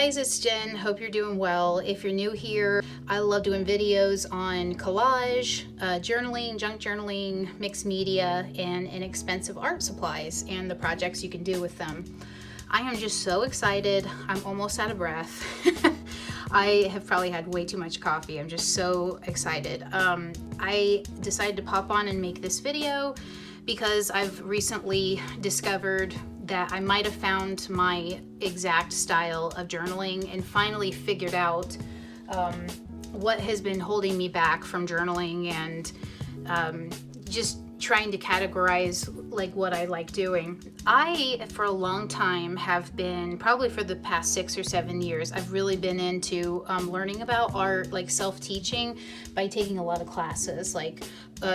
guys, it's Jen. Hope you're doing well. If you're new here, I love doing videos on collage, journaling, junk journaling, mixed media, and inexpensive art supplies and the projects you can do with them. I am just so excited. I'm almost out of breath. I have probably had way too much coffee. I'm just so excited. I decided to pop on and make this video because I've recently discovered that I might have found my exact style of journaling and finally figured out what has been holding me back from journaling and just trying to categorize like what I like doing. I, for a long time, have been, probably for the past 6 or 7 years, I've really been into learning about art, like self-teaching by taking a lot of classes, like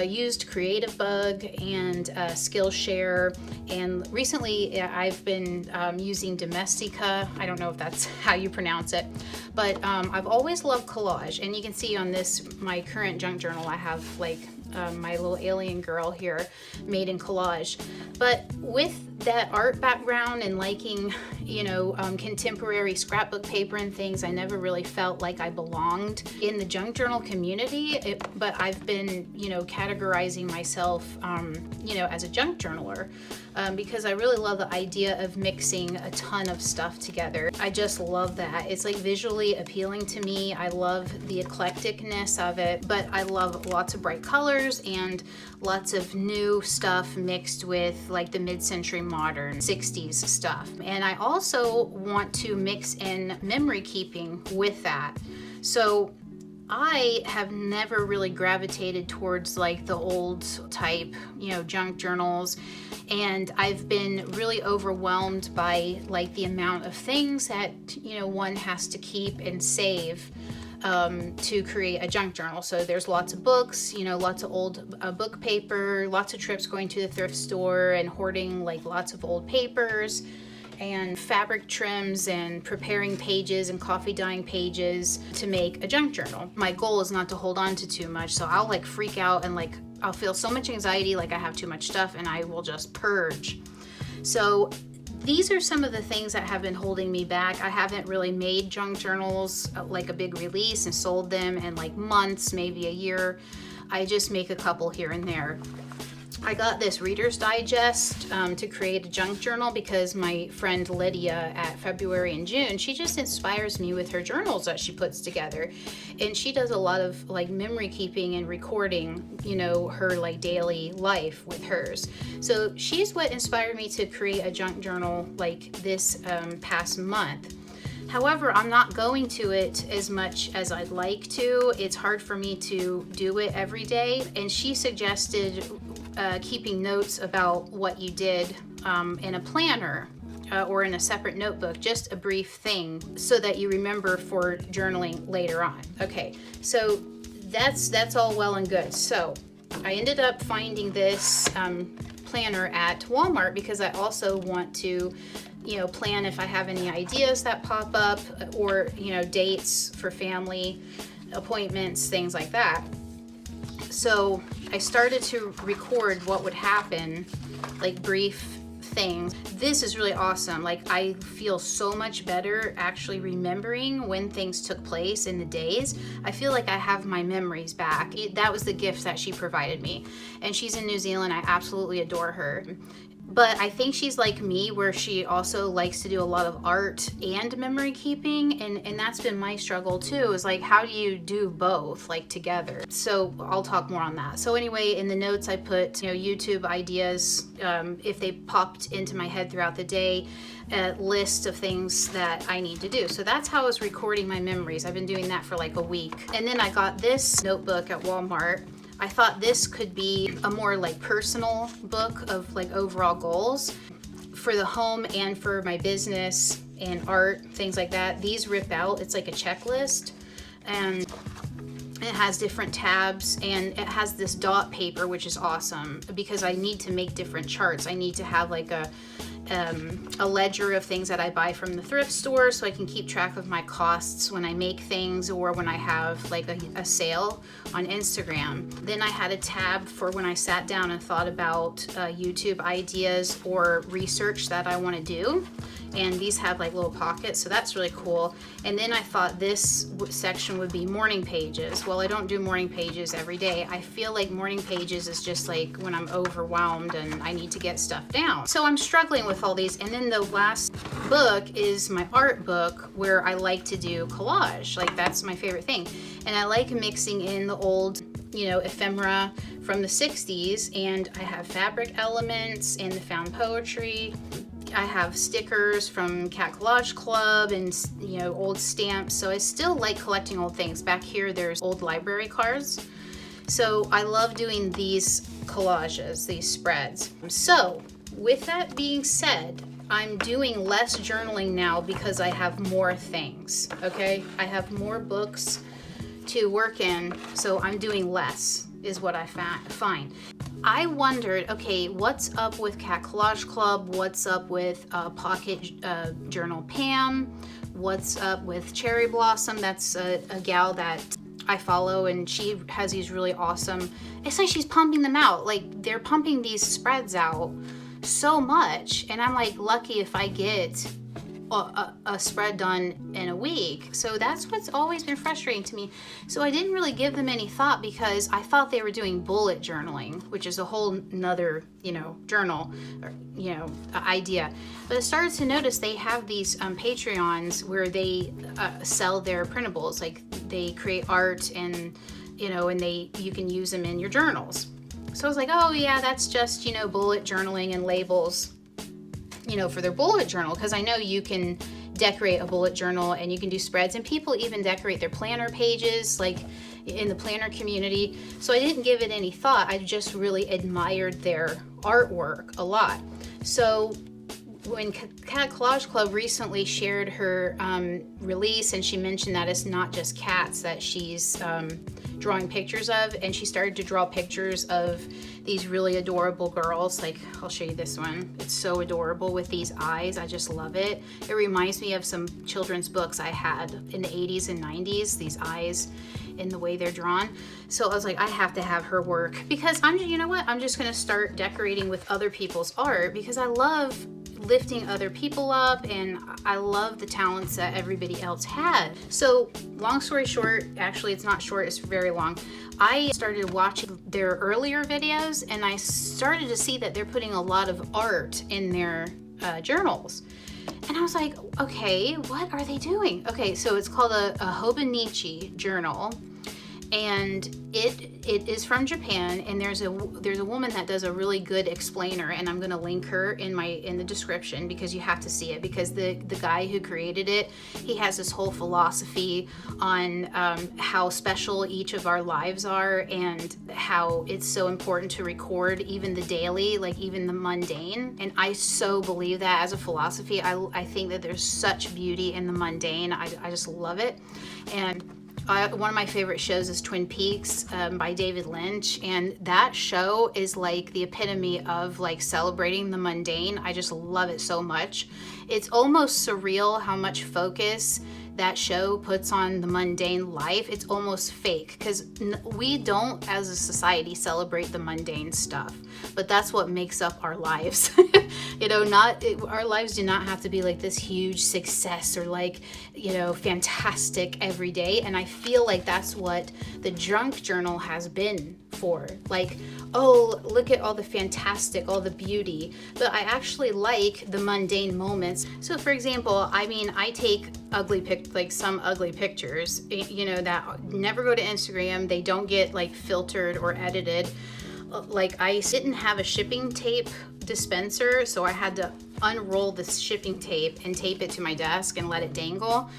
used Creative Bug and Skillshare, and recently I've been using Domestika. I don't know if that's how you pronounce it, but I've always loved collage, and you can see on this, my current junk journal, I have like my little alien girl here made in collage. But with that art background and liking, you know, contemporary scrapbook paper and things, I never really felt like I belonged in the junk journal community. But I've been, you know, categorizing myself, you know, as a junk journaler because I really love the idea of mixing a ton of stuff together. I just love that. It's like visually appealing to me. I love the eclecticness of it, but I love lots of bright colors and lots of new stuff mixed with like the mid-century modern 60s stuff. And I also want to mix in memory keeping with that. So I have never really gravitated towards like the old type, you know, junk journals. And I've been really overwhelmed by like the amount of things that, you know, one has to keep and save to create a junk journal. So there's lots of books, you know, lots of old book paper, lots of trips going to the thrift store and hoarding like lots of old papers and fabric trims and preparing pages and coffee dyeing pages to make a junk journal. My goal is not to hold on to too much, so I'll like freak out and like I'll feel so much anxiety like I have too much stuff and I will just purge. So these are some of the things that have been holding me back. I haven't really made junk journals like a big release and sold them in like months, maybe a year. I just make a couple here and there. I got this Reader's Digest to create a junk journal because my friend Lydia at February and June, she just inspires me with her journals that she puts together. And she does a lot of like memory keeping and recording, you know, her like daily life with hers. So she's what inspired me to create a junk journal like this past month. However, I'm not going to it as much as I'd like to. It's hard for me to do it every day. And she suggested keeping notes about what you did in a planner or in a separate notebook, just a brief thing so that you remember for journaling later on. Okay, so that's all well and good. So I ended up finding this planner at Walmart because I also want to, you know, plan if I have any ideas that pop up or, you know, dates for family appointments, things like that. So I started to record what would happen, like brief things. This is really awesome. Like I feel so much better actually remembering when things took place in the days. I feel like I have my memories back. That was the gift that she provided me. And she's in New Zealand. I absolutely adore her. But I think she's like me where she also likes to do a lot of art and memory keeping, and that's been my struggle too, is like how do you do both like together? So I'll talk more on that. So anyway, in the notes I put, you know, YouTube ideas if they popped into my head throughout the day, a list of things that I need to do. So that's how I was recording my memories. I've been doing that for like a week. And then I got this notebook at Walmart. I thought this could be a more like personal book of like overall goals for the home and for my business and art, things like that. These rip out, it's like a checklist and it has different tabs and it has this dot paper, which is awesome because I need to make different charts. I need to have like a a ledger of things that I buy from the thrift store so I can keep track of my costs when I make things or when I have like a sale on Instagram. Then I had a tab for when I sat down and thought about YouTube ideas or research that I want to do. And these have like little pockets, so that's really cool. And then I thought this section would be morning pages. Well, I don't do morning pages every day. I feel like morning pages is just like when I'm overwhelmed and I need to get stuff down. So I'm struggling with all these. And then the last book is my art book where I like to do collage. Like that's my favorite thing. And I like mixing in the old, you know, ephemera from the 60s, and I have fabric elements and the found poetry. I have stickers from Collage Club and, you know, old stamps. So I still like collecting old things. Back here, there's old library cards. So I love doing these collages, these spreads. So with that being said, I'm doing less journaling now because I have more things, okay? I have more books to work in, so I'm doing less is what I find. I wondered, okay, what's up with Collage Club? What's up with Pocket Journal PAM? What's up with Cherry Blossom? That's a gal that I follow, and she has these really awesome, it's like she's pumping them out. Like they're pumping these spreads out so much, and I'm like lucky if I get a spread done in a week. So that's what's always been frustrating to me. So I didn't really give them any thought because I thought they were doing bullet journaling, which is a whole nother, you know, journal or, you know, idea. But I started to notice they have these Patreons where they sell their printables. Like they create art and, you know, and you can use them in your journals. So I was like, oh yeah, that's just, you know, bullet journaling and labels, you know, for their bullet journal, because I know you can decorate a bullet journal and you can do spreads, and people even decorate their planner pages, like in the planner community. So I didn't give it any thought. I just really admired their artwork a lot. So when Collage Club recently shared her release, and she mentioned that it's not just cats that she's drawing pictures of, and she started to draw pictures of these really adorable girls. Like I'll show you this one. It's so adorable with these eyes. I just love it. It reminds me of some children's books I had in the 80s and 90s, these eyes in the way they're drawn. So I was like, I have to have her work, because you know what? I'm just gonna start decorating with other people's art because I love lifting other people up, and I love the talents that everybody else had. So long story short, actually it's not short, it's very long. I started watching their earlier videos, and I started to see that they're putting a lot of art in their journals. And I was like, okay, what are they doing? Okay, so it's called a Hobonichi journal, and it is from Japan, and there's a woman that does a really good explainer, and I'm gonna link her in the description because you have to see it, because the guy who created it, he has this whole philosophy on how special each of our lives are, and how it's so important to record even the daily, like even the mundane. And I so believe that as a philosophy. I think that there's such beauty in the mundane. I just love it. And one of my favorite shows is Twin Peaks by David Lynch, and that show is like the epitome of like celebrating the mundane. I just love it so much. It's almost surreal how much focus that show puts on the mundane life. It's almost fake, because we don't as a society celebrate the mundane stuff, but that's what makes up our lives. You know, our lives do not have to be like this huge success or like, you know, fantastic every day. And I feel like that's what the junk journal has been for. Like, oh, look at all the fantastic, all the beauty, but I actually like the mundane moments. So for example, I mean, I take some ugly pictures, you know, that never go to Instagram. They don't get like filtered or edited. Like I didn't have a shipping tape dispenser, so I had to unroll this shipping tape and tape it to my desk and let it dangle.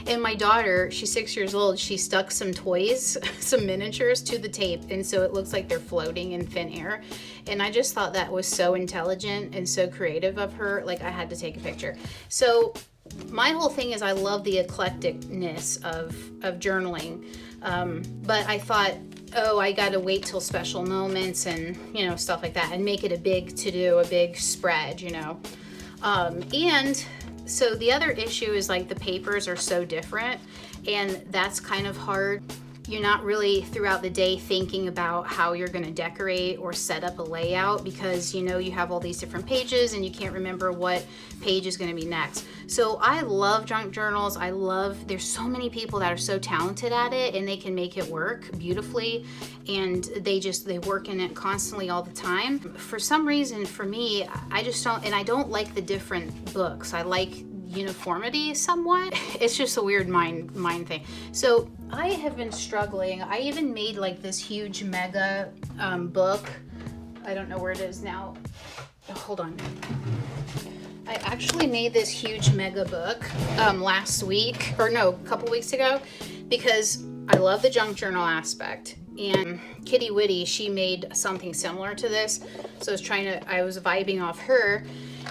And my daughter, she's 6 years old, she stuck some toys, some miniatures to the tape, and so it looks like they're floating in thin air. And I just thought that was so intelligent and so creative of her. Like I had to take a picture. So my whole thing is I love the eclecticness of journaling, but I thought oh, I gotta wait till special moments and, you know, stuff like that, and make it a big to-do, a big spread, you know. And so the other issue is like the papers are so different, and that's kind of hard. You're not really throughout the day thinking about how you're going to decorate or set up a layout, because you know you have all these different pages and you can't remember what page is going to be next. So I love junk journals. There's so many people that are so talented at it, and they can make it work beautifully, and they work in it constantly all the time. For some reason, for me, I just don't, and I don't like the different books. I like uniformity somewhat. It's just a weird mind thing. So I have been struggling. I even made like this huge mega book. I don't know where it is now. Oh, hold on. I actually made this huge mega book last week, or no, a couple weeks ago, because I love the junk journal aspect. And Kitty Witty, she made something similar to this. So I was vibing off her,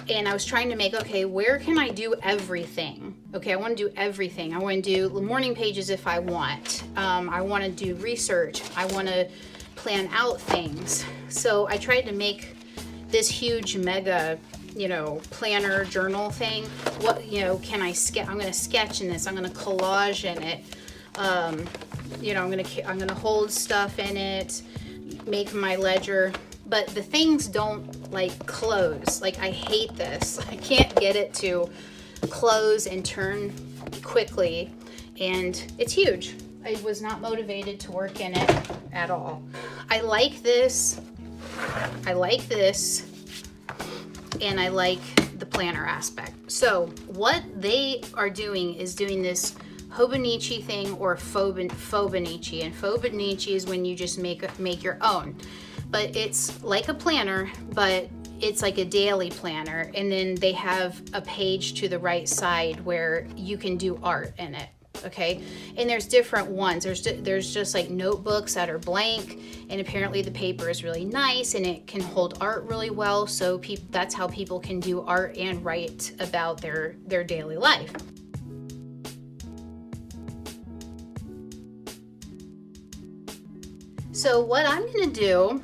and I was trying to make, okay, where can I do everything? Okay, I want to do everything. I want to do the morning pages if I want. I want to do research. I want to plan out things. So I tried to make this huge mega, you know, planner journal thing. What, you know, can I sketch? I'm going to sketch in this. I'm going to collage in it. You know, I'm gonna hold stuff in it, make my ledger, but the things don't like close. Like, I hate this. I can't get it to close and turn quickly, and it's huge. I was not motivated to work in it at all. I like this, and I like the planner aspect. So what they are doing is doing this Hobonichi thing, or Fauxbonichi, and Fauxbonichi is when you just make your own, but it's like a planner, but it's like a daily planner, and then they have a page to the right side where you can do art in it. Okay, and there's different ones. There's just like notebooks that are blank, and apparently the paper is really nice and it can hold art really well, so that's how people can do art and write about their daily life. So what I'm going to do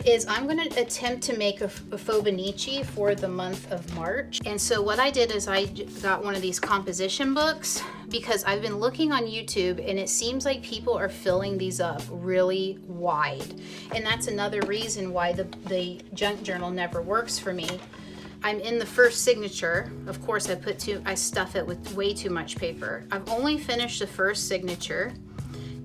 is I'm going to attempt to make a Fauxbonichi for the month of March. And so what I did is I got one of these composition books, because I've been looking on YouTube and it seems like people are filling these up really wide. And that's another reason why the junk journal never works for me. I'm in the first signature. Of course, I stuff it with way too much paper. I've only finished the first signature,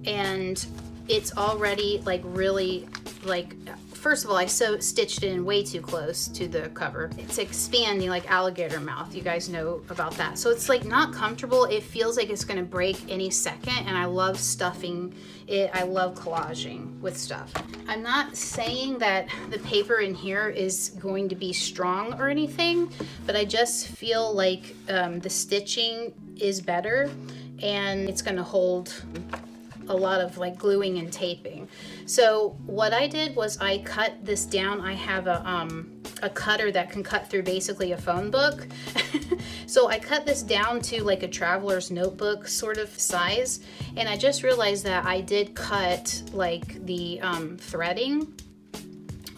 and it's already like really, like, first of all, I stitched it in way too close to the cover. It's expanding like alligator mouth. You guys know about that. So it's like not comfortable. It feels like it's gonna break any second, and I love stuffing it. I love collaging with stuff. I'm not saying that the paper in here is going to be strong or anything, but I just feel like the stitching is better, and it's gonna hold a lot of like gluing and taping. So what I did was I cut this down. I have a cutter that can cut through basically a phone book. So I cut this down to like a traveler's notebook sort of size, and I just realized that I did cut like the threading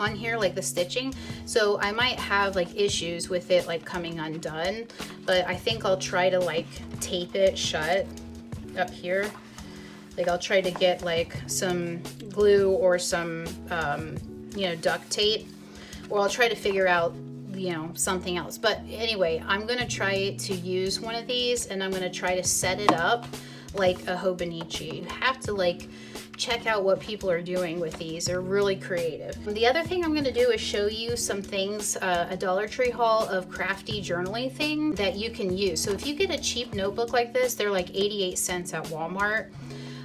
on here, like the stitching, so I might have like issues with it like coming undone, but I think I'll try to like tape it shut up here. Like, I'll try to get like some glue or some you know, duct tape, or I'll try to figure out, you know, something else. But anyway, I'm gonna try to use one of these, and I'm gonna try to set it up like a Hobonichi. You have to like check out what people are doing with these. They're really creative. The other thing I'm gonna do is show you some things, a Dollar Tree haul of crafty journaling thing that you can use. So if you get a cheap notebook like this, they're like 88 cents at Walmart,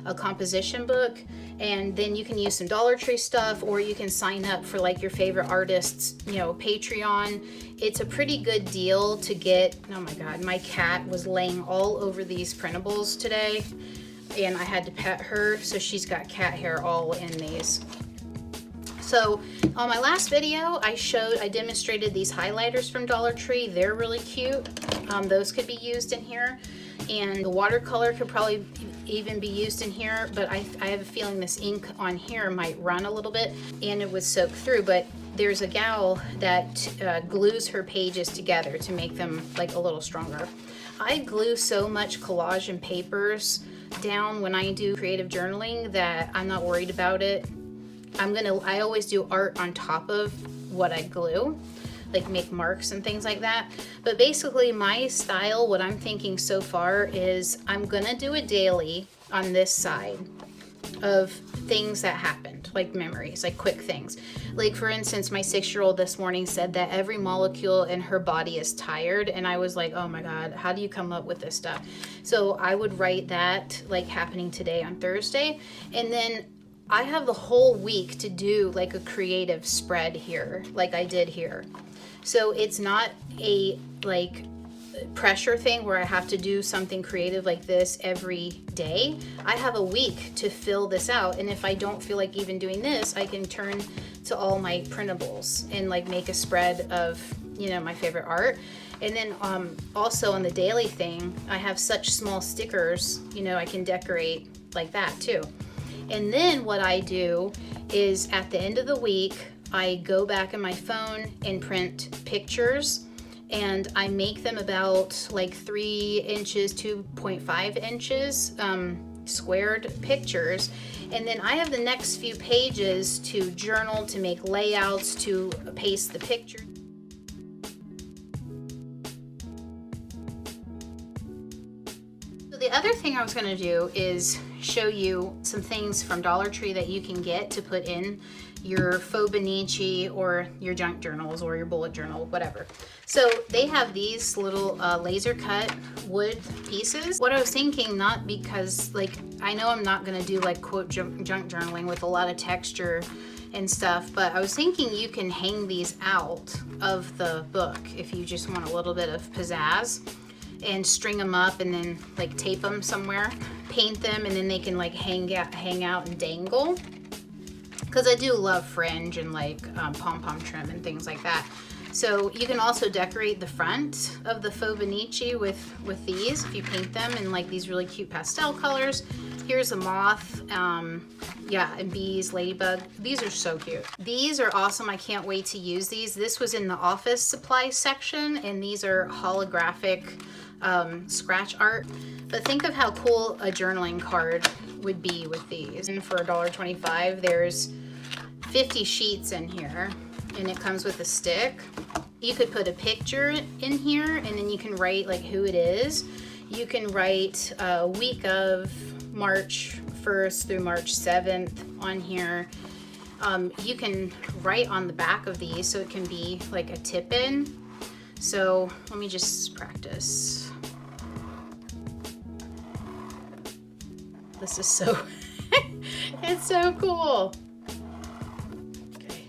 a composition book, and then you can use some Dollar Tree stuff, or you can sign up for like your favorite artists, you know, Patreon. It's a pretty good deal to get. Oh my God, my cat was laying all over these printables today, and I had to pet her, so she's got cat hair all in these. So on my last video, I demonstrated these highlighters from Dollar Tree. They're really cute. Those could be used in here. And the watercolor could probably even be used in here, but I have a feeling this ink on here might run a little bit and it would soak through. But there's a gal that glues her pages together to make them like a little stronger. I glue so much collage and papers down when I do creative journaling that I'm not worried about it. I always do art on top of what I glue, like make marks and things like that. But basically my style, what I'm thinking so far is I'm gonna do a daily on this side of things that happened, like memories, like quick things. Like for instance, my 6-year-old this morning said that every molecule in her body is tired, and I was like, oh my God, how do you come up with this stuff? So I would write that like happening today on Thursday, and then I have the whole week to do like a creative spread here, like I did here. So it's not a like pressure thing where I have to do something creative like this every day. I have a week to fill this out, and if I don't feel like even doing this, I can turn to all my printables and like make a spread of, you know, my favorite art. And then also on the daily thing, I have such small stickers, you know, I can decorate like that too. And then what I do is at the end of the week, I go back in my phone and print pictures, and I make them about like 3 inches, 2.5 inches, squared pictures. And then I have the next few pages to journal, to make layouts, to paste the picture. So the other thing I was going to do is show you some things from Dollar Tree that you can get to put in your Fauxbonichi or your junk journals or your bullet journal, whatever. So they have these little laser cut wood pieces. What I was thinking, not because like, I know I'm not gonna do like quote junk journaling with a lot of texture and stuff, but I was thinking you can hang these out of the book if you just want a little bit of pizzazz, and string them up and then like tape them somewhere, paint them, and then they can like hang out and dangle. Because I do love fringe and like pom-pom trim and things like that. So you can also decorate the front of the Fauxbonichi with these if you paint them in like these really cute pastel colors. Here's a moth, yeah, and bees, ladybug. These are so cute. These are awesome. I can't wait to use these. This was in the office supply section, and these are holographic scratch art. But think of how cool a journaling card would be with these. And for $1.25, there's 50 sheets in here, and it comes with a stick. You could put a picture in here, and then you can write like who it is. You can write a week of March 1st through March 7th on here. You can write on the back of these, so it can be like a tip in. So let me just practice. This is so, it's so cool. Okay.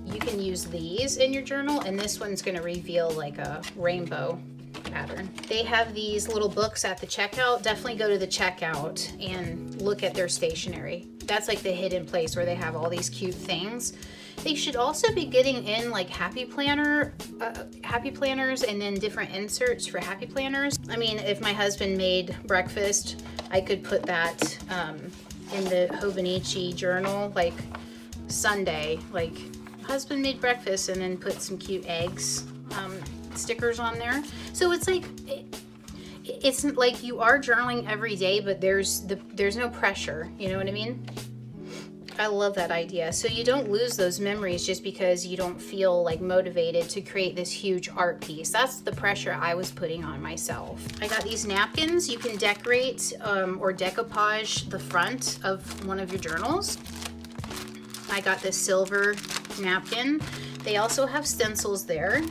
You can use these in your journal, and this one's going to reveal like a rainbow pattern. They have these little books at the checkout. Definitely go to the checkout and look at their stationery. That's like the hidden place where they have all these cute things. They should also be getting in like happy planners and then different inserts for happy planners. I mean, if my husband made breakfast, I could put that in the Hobonichi journal, like Sunday, like husband made breakfast, and then put some cute eggs stickers on there. So it's like it's like you are journaling every day, but there's no pressure, you know what I mean? I love that idea. So you don't lose those memories just because you don't feel like motivated to create this huge art piece. That's the pressure I was putting on myself. I got these napkins. You can decorate or decoupage the front of one of your journals. I got this silver napkin. They also have stencils there,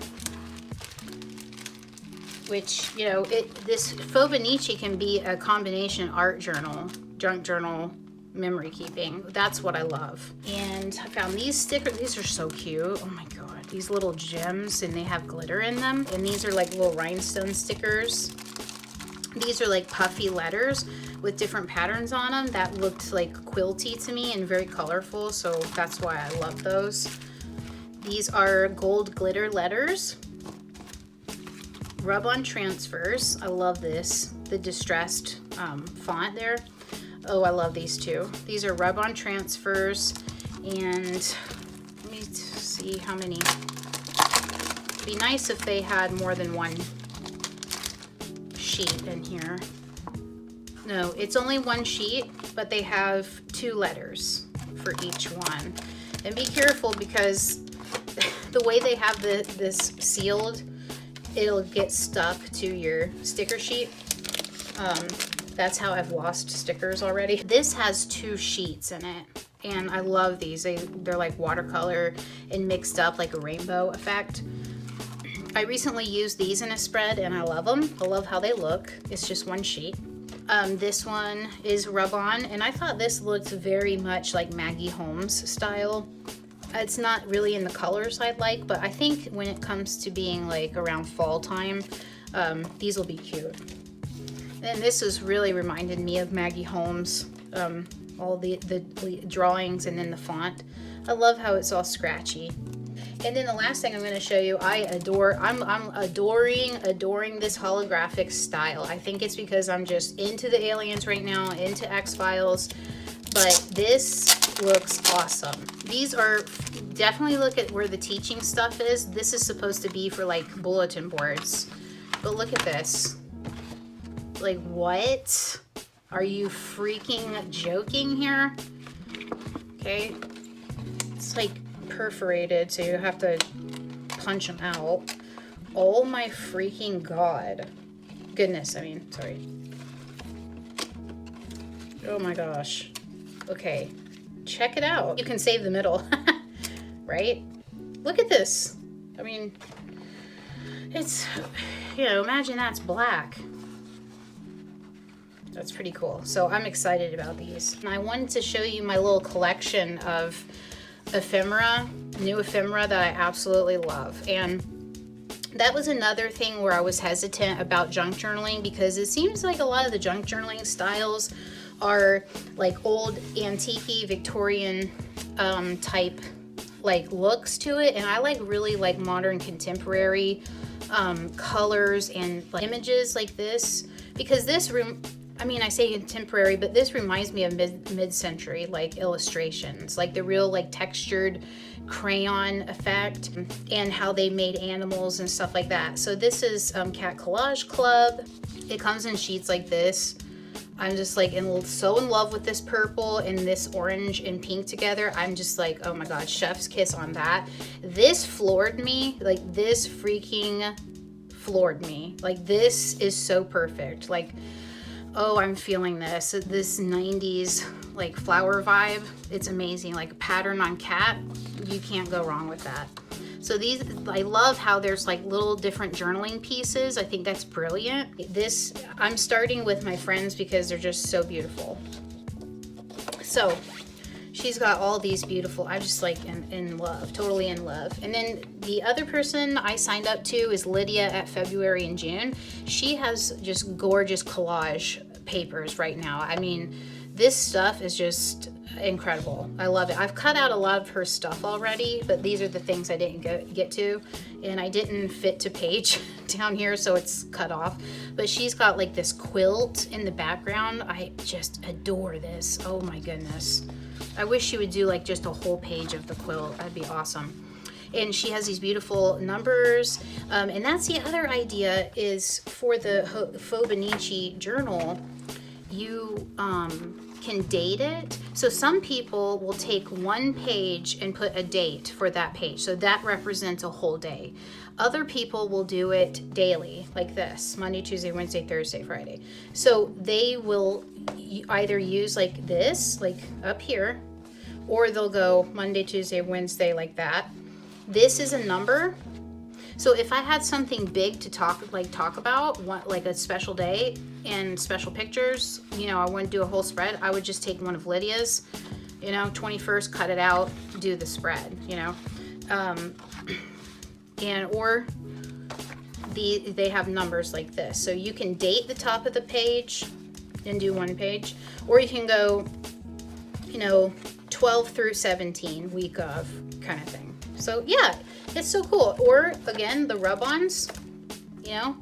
which, you know, this Fauxbonichi can be a combination art journal, junk journal, memory keeping. That's what I love. And I found these stickers. These are so cute. Oh my God. these little gems, and they have glitter in them. And these are like little rhinestone stickers. These are like puffy letters with different patterns on them that looked like quilty to me and very colorful, so that's why I love those. These are gold glitter letters. Rub-on transfers. I love this. The distressed font there. Oh, I love these too. These are rub-on transfers, and let me see how many. It'd be nice if they had more than one sheet in here. No, it's only one sheet, but they have 2 letters for each one. And be careful, because the way they have this sealed, it'll get stuck to your sticker sheet. That's how I've lost stickers already. This has 2 sheets in it, and I love these. They're like watercolor and mixed up like a rainbow effect. I recently used these in a spread, and I love them. I love how they look. It's just 1 sheet. This one is rub-on, and I thought this looked very much like Maggie Holmes style. It's not really in the colors I'd like, but I think when it comes to being like around fall time, these will be cute. And this has really reminded me of Maggie Holmes, all the drawings and then the font. I love how it's all scratchy. And then the last thing I'm going to show you, I'm adoring this holographic style. I think it's because I'm just into the aliens right now, into X-Files, but this looks awesome. These are, definitely look at where the teaching stuff is. This is supposed to be for like bulletin boards, but look at this. Like, what? Are you freaking joking here? Okay, it's like perforated, so you have to punch them out. Oh my freaking god. Goodness, I mean, sorry. Oh my gosh. Okay, check it out. You can save the middle, right? Look at this. I mean, it's, you know, imagine that's black. That's pretty cool. So I'm excited about these. And I wanted to show you my little collection of ephemera, new ephemera that I absolutely love. And that was another thing where I was hesitant about junk journaling, because it seems like a lot of the junk journaling styles are like old antique Victorian type like looks to it, and I like really like modern contemporary colors and like images like this, because this room, I mean, I say contemporary, but this reminds me of mid-century like illustrations, like the real like textured crayon effect, and how they made animals and stuff like that. So this is Cat Collage Club. It comes in sheets like this. I'm just like so in love with this purple and this orange and pink together. I'm just like, oh my god, chef's kiss on that. This floored me. Like, this freaking floored me. Like, this is so perfect. Like, oh, I'm feeling this 90s like flower vibe. It's amazing. Like, pattern on cat, you can't go wrong with that. So these, I love how there's like little different journaling pieces. I think that's brilliant. This, I'm starting with my friends because they're just so beautiful. So she's got all these beautiful, I just like in love, totally in love. And then the other person I signed up to is Lydia at February and June. She has just gorgeous collage papers right now. I mean, this stuff is just incredible. I love it. I've cut out a lot of her stuff already, but these are the things I didn't get to, and I didn't fit to page down here, so it's cut off. But she's got like this quilt in the background. I just adore this. Oh my goodness. I wish she would do like just a whole page of the quilt. That'd be awesome. And she has these beautiful numbers. And that's the other idea, is for the Fauxbonichi journal, you can date it. So some people will take one page and put a date for that page, so that represents a whole day. Other people will do it daily, like this: Monday, Tuesday, Wednesday, Thursday, Friday. So they will either use like this, like up here, or they'll go Monday, Tuesday, Wednesday, like that. This is a number. So if I had something big to talk about, like a special day and special pictures, you know, I wouldn't do a whole spread. I would just take one of Lydia's, you know, 21st, cut it out, do the spread, you know. and or they have numbers like this. So you can date the top of the page and do one page, or you can go, you know, 12 through 17, week of kind of thing. So yeah, it's so cool. Or again, the rub-ons, you know,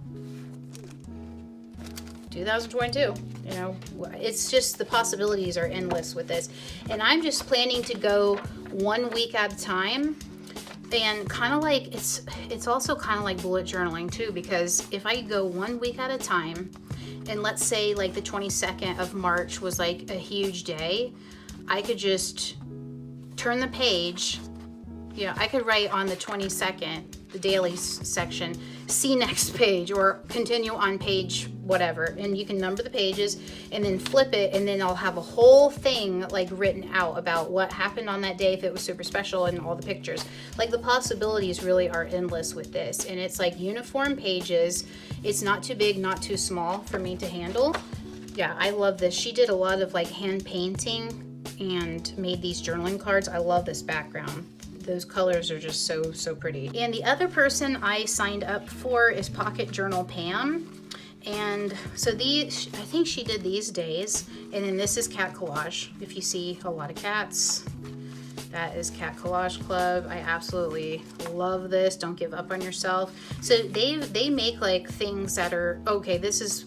2022, you know, it's just, the possibilities are endless with this. And I'm just planning to go 1 week at a time. And kind of like, it's also kind of like bullet journaling too, because if I go 1 week at a time, and let's say like the 22nd of March was like a huge day, I could just turn the page, you know, I could write on the 22nd, the daily section, see next page, or continue on page whatever, and you can number the pages and then flip it, and then I'll have a whole thing like written out about what happened on that day if it was super special, and all the pictures. Like, the possibilities really are endless with this, and it's like uniform pages. It's not too big, not too small for me to handle. Yeah, I love this. She did a lot of like hand painting and made these journaling cards. I love this background. Those colors are just so pretty. And the other person I signed up for is Pocket Journal Pam. And so these, I think she did these days. And then this is Cat Collage. If you see a lot of cats, that is Cat Collage Club. I absolutely love this. Don't give up on yourself. So they make like things that are, okay, this is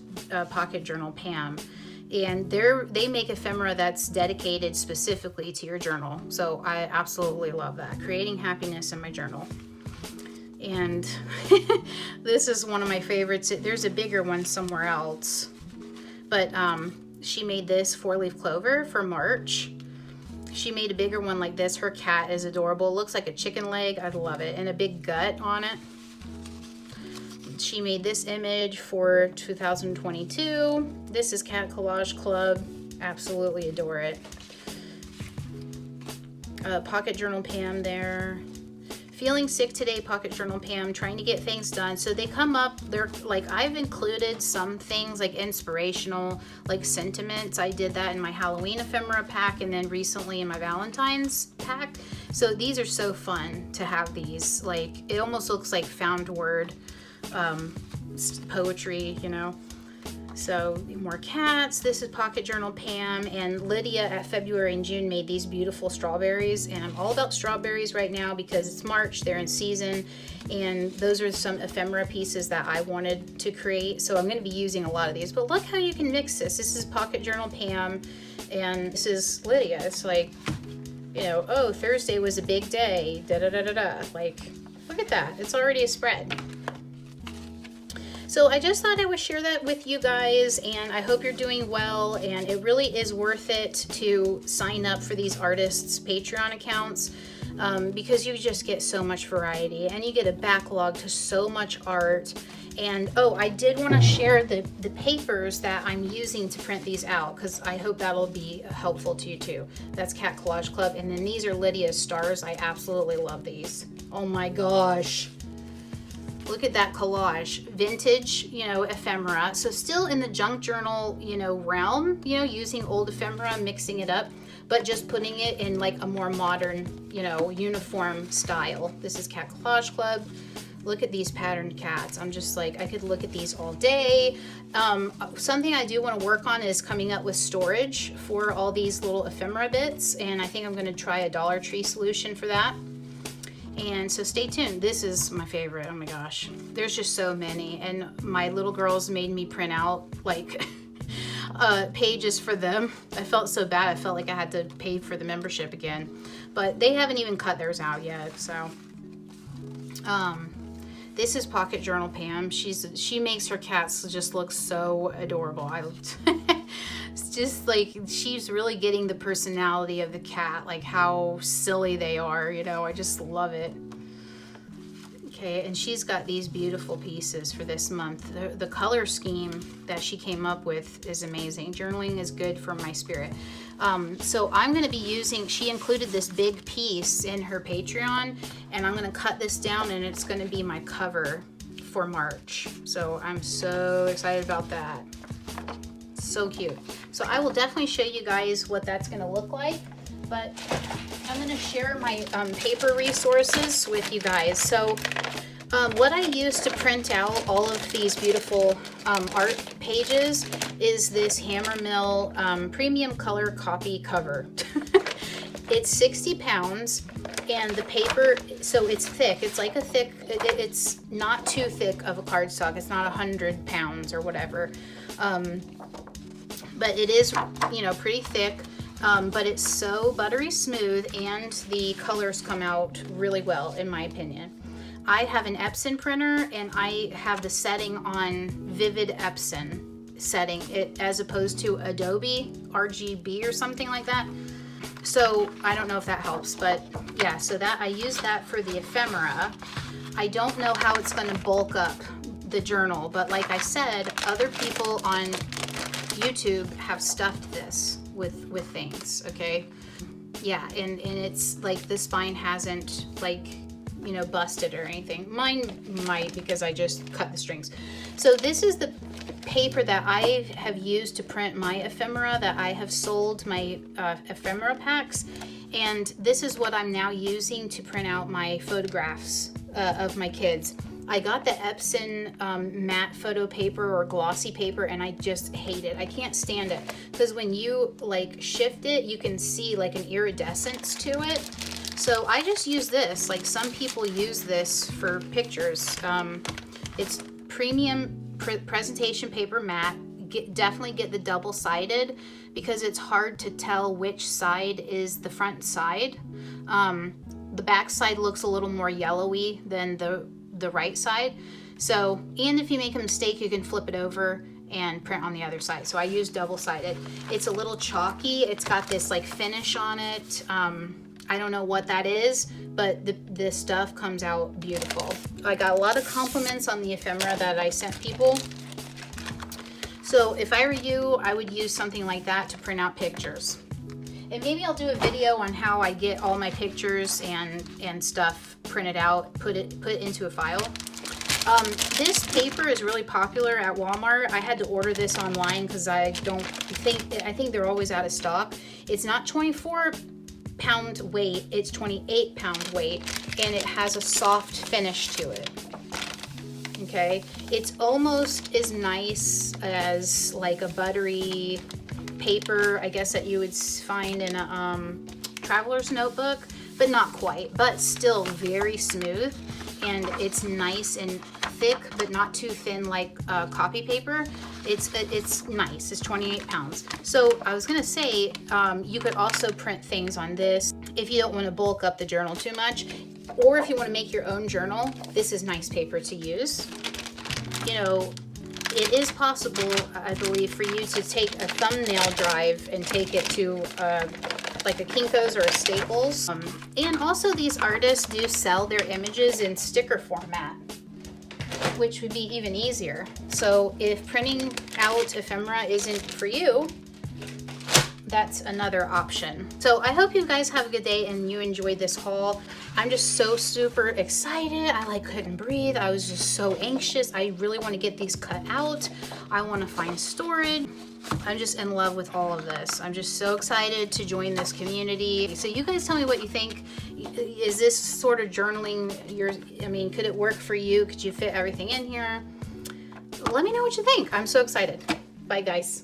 Pocket Journal Pam. And they make ephemera that's dedicated specifically to your journal. So I absolutely love that. Creating happiness in my journal. And this is one of my favorites. There's a bigger one somewhere else. But she made this 4-leaf clover for March. She made a bigger one like this. Her cat is adorable. It looks like a chicken leg. I love it. And a big gut on it. She made this image for 2022. This is Cat Collage Club. Absolutely adore it. Pocket Journal Pam there. Feeling sick today, Pocket Journal Pam, trying to get things done. So they come up, they're like, I've included some things like inspirational, like sentiments. I did that in my Halloween ephemera pack, and then recently in my Valentine's pack. So these are so fun to have these. Like, it almost looks like found word poetry, you know. So more cats. This is Pocket Journal Pam, and Lydia at February and June made these beautiful strawberries, and I'm all about strawberries right now because it's March, they're in season, and those are some ephemera pieces that I wanted to create. So I'm going to be using a lot of these, but look how you can mix this. This is Pocket Journal Pam, and this is Lydia. It's like, you know, oh, Thursday was a big day, da da da da da. Like, look at that. It's already a spread. So I just thought I would share that with you guys, and I hope you're doing well, and it really is worth it to sign up for these artists' Patreon accounts because you just get so much variety, and you get a backlog to so much art. And oh, I did want to share the papers that I'm using to print these out, because I hope that'll be helpful to you too. That's Cat Collage Club, and then these are Lydia's stars. I absolutely love these. Oh my gosh. Look at that collage, vintage, you know, ephemera. So still in the junk journal, you know, realm, you know, using old ephemera, mixing it up, but just putting it in like a more modern, you know, uniform style. This is Cat Collage Club. Look at these patterned cats. I'm just like, I could look at these all day. Something I do want to work on is coming up with storage for all these little ephemera bits, and I think I'm going to try a Dollar Tree solution for that. And so stay tuned. This is my favorite. Oh my gosh. There's just so many. And my little girls made me print out like pages for them. I felt so bad. I felt like I had to pay for the membership again. But they haven't even cut theirs out yet. So this is Pocket Journal Pam. She makes her cats just look so adorable. It's just like, she's really getting the personality of the cat, like how silly they are, you know. I just love it. Okay, and she's got these beautiful pieces for this month. The color scheme that she came up with is amazing. Journaling is good for my spirit. So I'm going to be using, she included this big piece in her Patreon, and I'm going to cut this down, and it's going to be my cover for March. So I'm so excited about that. So cute. So I will definitely show you guys what that's going to look like, but I'm going to share my paper resources with you guys. So What I use to print out all of these beautiful art pages is this Hammermill premium color copy cover. It's 60 pounds and the paper, so it's thick. It's like a thick, it's not too thick of a cardstock. It's not 100 pounds or whatever. But it is, you know, pretty thick. But it's so buttery smooth and the colors come out really well, in my opinion. I have an Epson printer and I have the setting on Vivid Epson setting it as opposed to Adobe RGB or something like that. So I don't know if that helps, but yeah, so that I use that for the ephemera. I don't know how it's going to bulk up the journal, but like I said, other people on YouTube have stuffed this with things, okay? Yeah, and it's like the spine hasn't, like, you know, busted or anything. Mine might, because I just cut the strings. So this is the paper that I have used to print my ephemera, that I have sold my ephemera packs, and this is what I'm now using to print out my photographs of my kids. I got the Epson matte photo paper or glossy paper, and I just hate it. I can't stand it because when you like shift it, you can see like an iridescence to it. So I just use this. Like some people use this for pictures. It's premium presentation paper matte. Definitely get the double-sided because it's hard to tell which side is the front side. The back side looks a little more yellowy than the right side. So, and if you make a mistake, you can flip it over and print on the other side. So I use double-sided. It's a little chalky. It's got this like finish on it. I don't know what that is, but the stuff comes out beautiful. I got a lot of compliments on the ephemera that I sent people. So if I were you, I would use something like that to print out pictures. And maybe I'll do a video on how I get all my pictures and stuff printed out, put it into a file. This paper is really popular at Walmart. I had to order this online because I think they're always out of stock. It's not 24-pound weight, it's 28-pound weight, and it has a soft finish to it. Okay, it's almost as nice as like a buttery paper, I guess, that you would find in a traveler's notebook, but not quite, but still very smooth, and it's nice and thick, but not too thin like copy paper. It's nice. It's 28 pounds. So I was gonna say, you could also print things on this if you don't want to bulk up the journal too much, or if you want to make your own journal. This is nice paper to use. You know, it is possible, I believe, for you to take a thumbnail drive and take it to like a Kinko's or a Staples. And also these artists do sell their images in sticker format, which would be even easier. So if printing out ephemera isn't for you, that's another option. So I hope you guys have a good day and you enjoyed this haul. I'm just so super excited. I like couldn't breathe. I was just so anxious. I really want to get these cut out. I want to find storage. I'm just in love with all of this. I'm just so excited to join this community. So you guys tell me what you think. Is this sort of journaling could it work for you? Could you fit everything in here? Let me know what you think. I'm so excited. Bye guys.